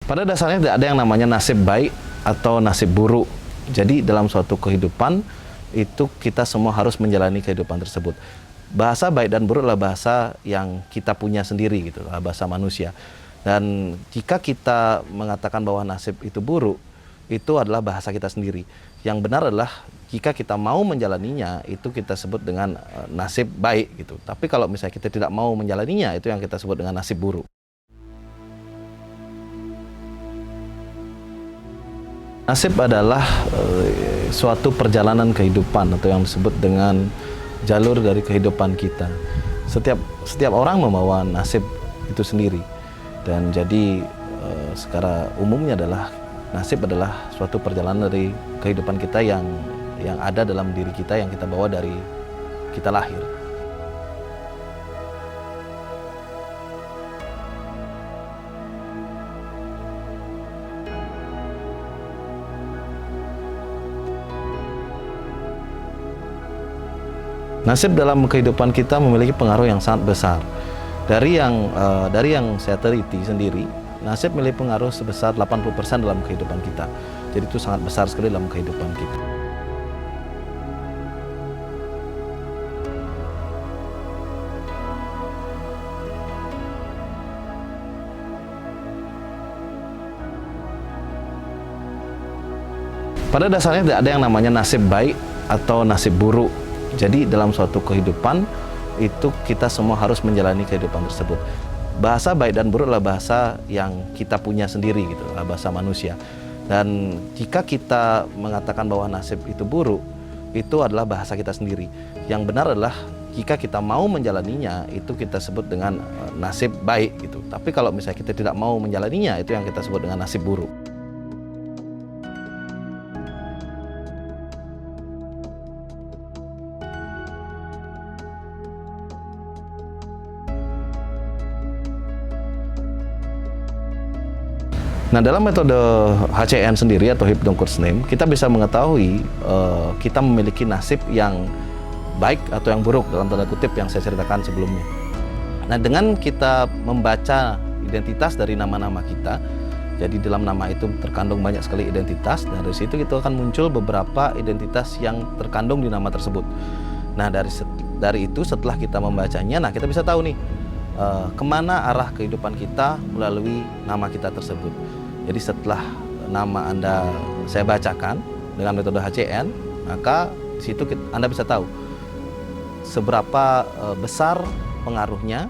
Pada dasarnya tidak ada yang namanya nasib baik atau nasib buruk. Jadi dalam suatu kehidupan itu kita semua harus menjalani kehidupan tersebut. Bahasa baik dan buruk adalah bahasa yang kita punya sendiri gitu, bahasa manusia. Dan jika kita mengatakan bahwa nasib itu buruk, itu adalah bahasa kita sendiri. Yang benar adalah jika kita mau menjalaninya, itu kita sebut dengan nasib baik gitu. Tapi kalau misalnya kita tidak mau menjalaninya, itu yang kita sebut dengan nasib buruk. Nasib adalah suatu perjalanan kehidupan atau yang disebut dengan jalur dari kehidupan kita. Setiap orang membawa nasib itu sendiri. Dan jadi secara umumnya adalah nasib adalah suatu perjalanan dari kehidupan kita yang ada dalam diri kita, yang kita bawa dari kita lahir. Nasib dalam kehidupan kita memiliki pengaruh yang sangat besar. Dari yang saya teliti sendiri, nasib memiliki pengaruh sebesar 80% dalam kehidupan kita. Jadi itu sangat besar sekali dalam kehidupan kita. Pada dasarnya tidak ada yang namanya nasib baik atau nasib buruk. Jadi dalam suatu kehidupan itu kita semua harus menjalani kehidupan tersebut. Bahasa baik dan buruk adalah bahasa yang kita punya sendiri gitu, bahasa manusia. Dan jika kita mengatakan bahwa nasib itu buruk, itu adalah bahasa kita sendiri. Yang benar adalah jika kita mau menjalaninya, itu kita sebut dengan nasib baik gitu. Tapi kalau misalnya kita tidak mau menjalaninya, itu yang kita sebut dengan nasib buruk. Nah, dalam metode HCN sendiri atau Hypnocoach Name, kita bisa mengetahui kita memiliki nasib yang baik atau yang buruk dalam tanda kutip yang saya ceritakan sebelumnya. Nah, dengan kita membaca identitas dari nama-nama kita, jadi dalam nama itu terkandung banyak sekali identitas, dan dari situ kita akan muncul beberapa identitas yang terkandung di nama tersebut. Nah, dari itu setelah kita membacanya, nah kita bisa tahu nih kemana arah kehidupan kita melalui nama kita tersebut. Jadi setelah nama saya bacakan dengan metode HCN, maka di situ Anda bisa tahu seberapa besar pengaruhnya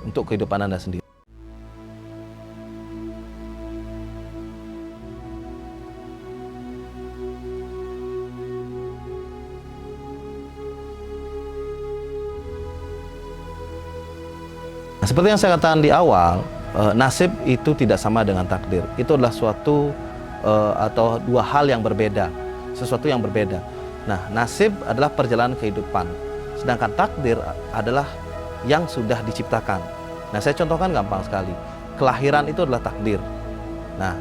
untuk kehidupan Anda sendiri. Nah, seperti yang saya katakan di awal, nasib itu tidak sama dengan takdir. Itu adalah suatu atau dua hal yang berbeda, sesuatu yang berbeda. Nah, nasib adalah perjalanan kehidupan, sedangkan takdir adalah yang sudah diciptakan. Nah, saya contohkan gampang sekali. Kelahiran itu adalah takdir. Nah,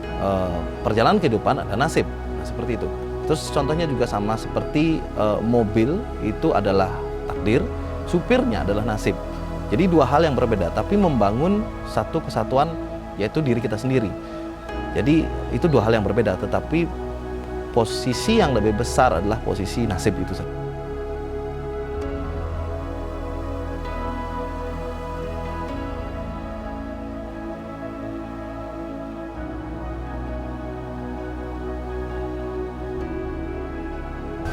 perjalanan kehidupan adalah nasib. Nah, seperti itu. Terus contohnya juga sama seperti mobil itu adalah takdir, supirnya adalah nasib. Jadi dua hal yang berbeda, tapi membangun satu kesatuan, yaitu diri kita sendiri. Jadi itu dua hal yang berbeda, tetapi posisi yang lebih besar adalah posisi nasib itu sendiri.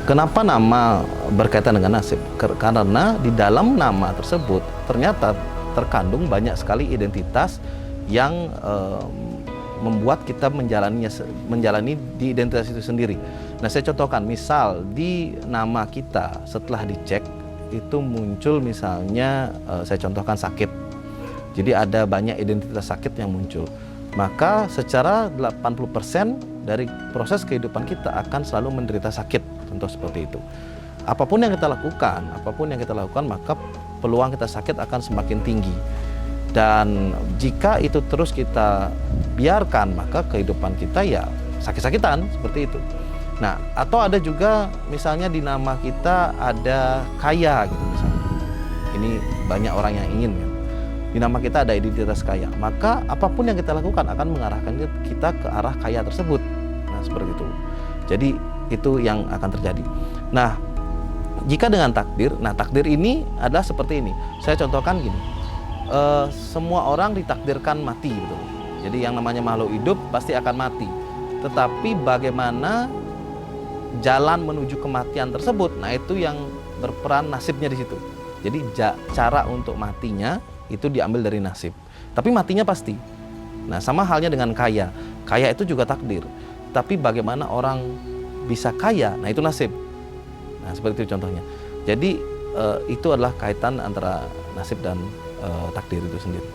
Kenapa nama berkaitan dengan nasib? Karena di dalam nama tersebut ternyata terkandung banyak sekali identitas yang membuat kita menjalani di identitas itu sendiri. Nah, saya contohkan, misal di nama kita setelah dicek itu muncul misalnya, saya contohkan sakit. Jadi ada banyak identitas sakit yang muncul. Maka secara 80% dari proses kehidupan kita akan selalu menderita sakit. Contoh seperti itu. Apapun yang kita lakukan, maka peluang kita sakit akan semakin tinggi. Dan jika itu terus kita biarkan, maka kehidupan kita ya sakit-sakitan seperti itu. Nah, atau ada juga misalnya di nama kita ada kaya gitu misalnya. Ini banyak orang yang ingin kan. di nama kita ada identitas kaya, maka apapun yang kita lakukan akan mengarahkan kita ke arah kaya tersebut. Nah, seperti itu. Jadi itu yang akan terjadi. Nah, jika dengan takdir, nah takdir ini adalah seperti ini. Saya contohkan gini, semua orang ditakdirkan mati, betul. Jadi yang namanya makhluk hidup pasti akan mati. Tetapi bagaimana jalan menuju kematian tersebut, nah itu yang berperan nasibnya di situ. Jadi cara untuk matinya itu diambil dari nasib. Tapi matinya pasti. Nah, sama halnya dengan kaya. Kaya itu juga takdir. Tapi bagaimana orang bisa kaya, nah itu nasib. Nah, seperti itu contohnya. Jadi itu adalah kaitan antara nasib dan takdir itu sendiri.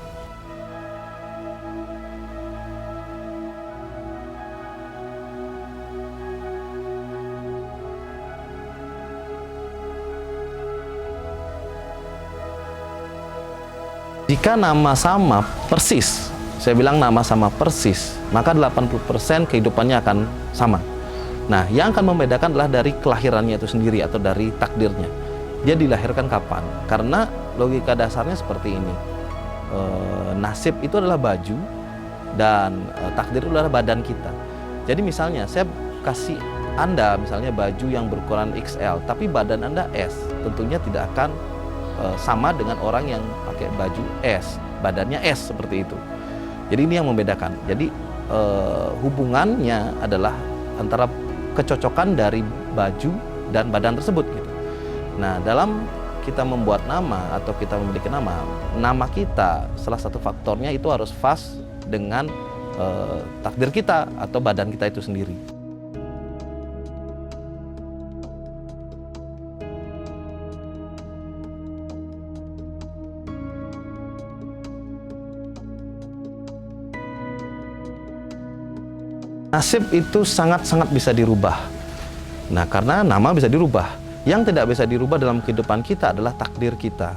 Jika nama sama persis, saya bilang nama sama persis, maka 80% kehidupannya akan sama. Nah, yang akan membedakan adalah dari kelahirannya itu sendiri atau dari takdirnya. Dia dilahirkan kapan? Karena logika dasarnya seperti ini. Nasib itu adalah baju dan takdir itu adalah badan kita. Jadi misalnya saya kasih Anda misalnya baju yang berukuran XL, tapi badan Anda S, tentunya tidak akan sama dengan orang yang pakai baju S, badannya S seperti itu. Jadi ini yang membedakan. Jadi hubungannya adalah antara kecocokan dari baju dan badan tersebut gitu. Nah, dalam kita membuat nama atau kita memiliki nama kita salah satu faktornya itu harus pas dengan takdir kita atau badan kita itu sendiri. Nasib itu sangat-sangat bisa dirubah. Nah, karena nama bisa dirubah. Yang tidak bisa dirubah dalam kehidupan kita adalah takdir kita.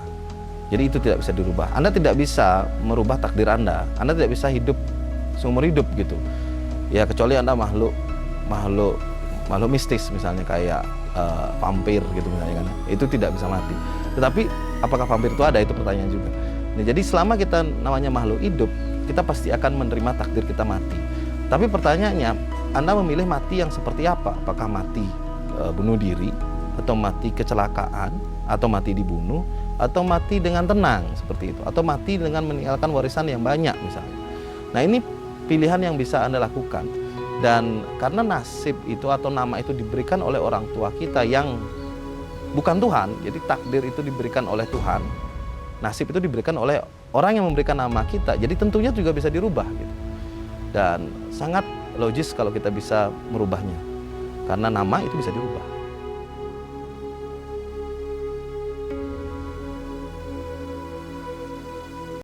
Jadi itu tidak bisa dirubah. Anda tidak bisa merubah takdir Anda. Anda tidak bisa hidup seumur hidup gitu. Ya kecuali Anda makhluk mistis misalnya kayak vampir gitu misalnya kan. Itu tidak bisa mati. Tetapi apakah vampir itu ada? Itu pertanyaan juga. Nah, jadi selama kita namanya makhluk hidup, kita pasti akan menerima takdir kita mati. Tapi pertanyaannya, Anda memilih mati yang seperti apa? Apakah mati bunuh diri, atau mati kecelakaan, atau mati dibunuh, atau mati dengan tenang seperti itu, atau mati dengan meninggalkan warisan yang banyak misalnya. Nah, ini pilihan yang bisa Anda lakukan. Dan karena nasib itu atau nama itu diberikan oleh orang tua kita yang bukan Tuhan, jadi takdir itu diberikan oleh Tuhan, nasib itu diberikan oleh orang yang memberikan nama kita, jadi tentunya juga bisa dirubah gitu. Dan sangat logis kalau kita bisa merubahnya, karena nama itu bisa dirubah.